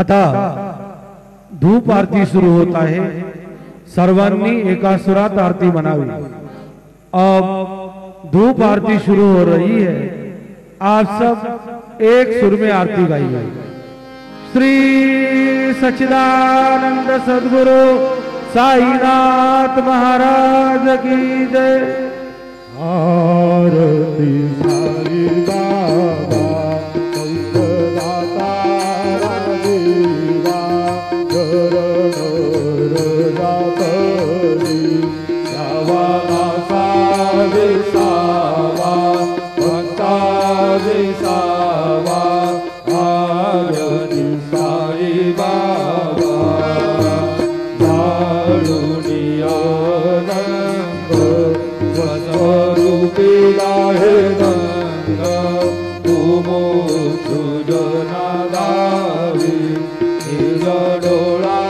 आता धूप आरती सुरू होत आहे। सर्वांनी एका सुरात आरती म्हणावी। अब धूप आरती शुरू हो रही है। आप सब एक सुर में आरती गाइए। श्री सच्चिदानंद सद्गुरु साईनाथ महाराज की जय। आरती साई बाबा सौदाता राजीवा गरण जातरी यावाला साविसावा भक्ता विसावा आरती साई बाबा दारुनिया स्वरूपीला हे गंग तुमो सुजना दावी निज डोळा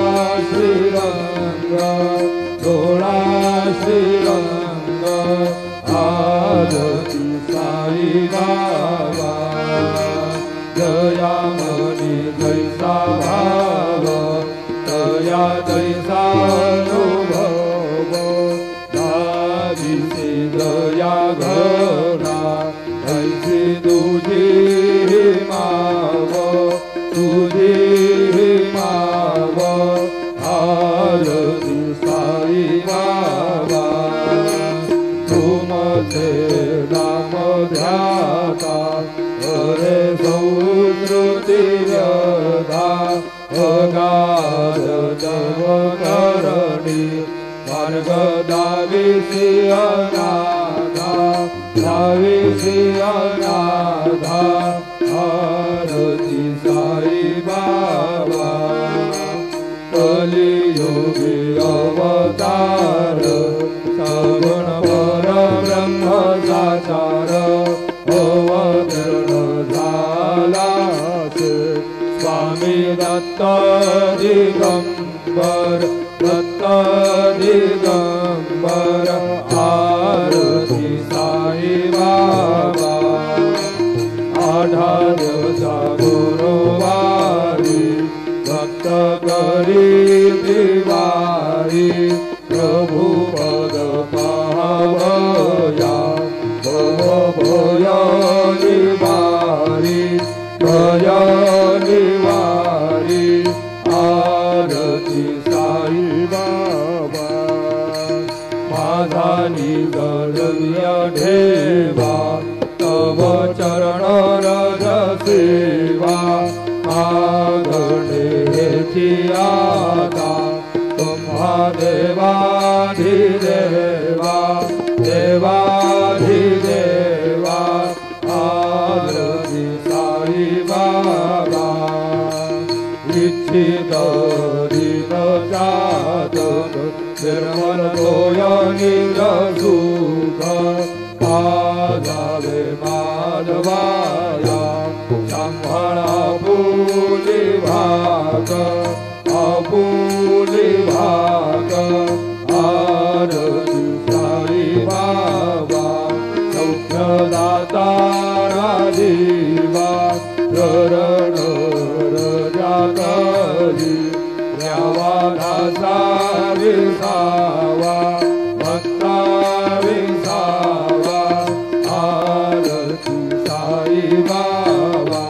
श्रीरंग डोळा श्रीरंग आरती साई बाबा जया मनी जैसा भाव तया जैसा अनुभव दया घना ऐसी तुझी माव आरती साई बाबा तुमचे नाम ध्याता हरे संस्कृती व्यधा अगाध जव करणी मार्ग दाविसी अनाथा दाविसी अनाथा आरती साई बाबा कलियुगी अवतार सगुण पर ब्रह्म साचार अवतरण झाला स्वामी दत्त दिगंबर दत्त दिगंबर आरती साई बाबा आढार्यचा गुरुवारी भक्त करी दिवारी प्रभु पद पावया भय निवारी भय निवारी आरती साई बाबा माझा निगर्य ठेवा तव चरण रज सेवा मागणे आता तुम्हा देवाधिदेवा देवाधिदेवा आरती साई बाबा इच्छित दिन जातक निर्मल तोय निज सुख पाजावे माधवाया सांभाळा आपुली भाग आपुली भाग आरती साई बाबा सौख्यदाता राजीवा शरण जातरी न्यावादासा विसावा भक्ता विसावा आरती साई बाबा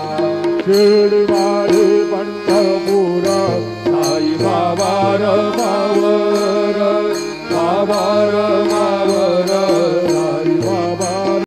शिरवारी पंढरपूर साई बाबा र बाबर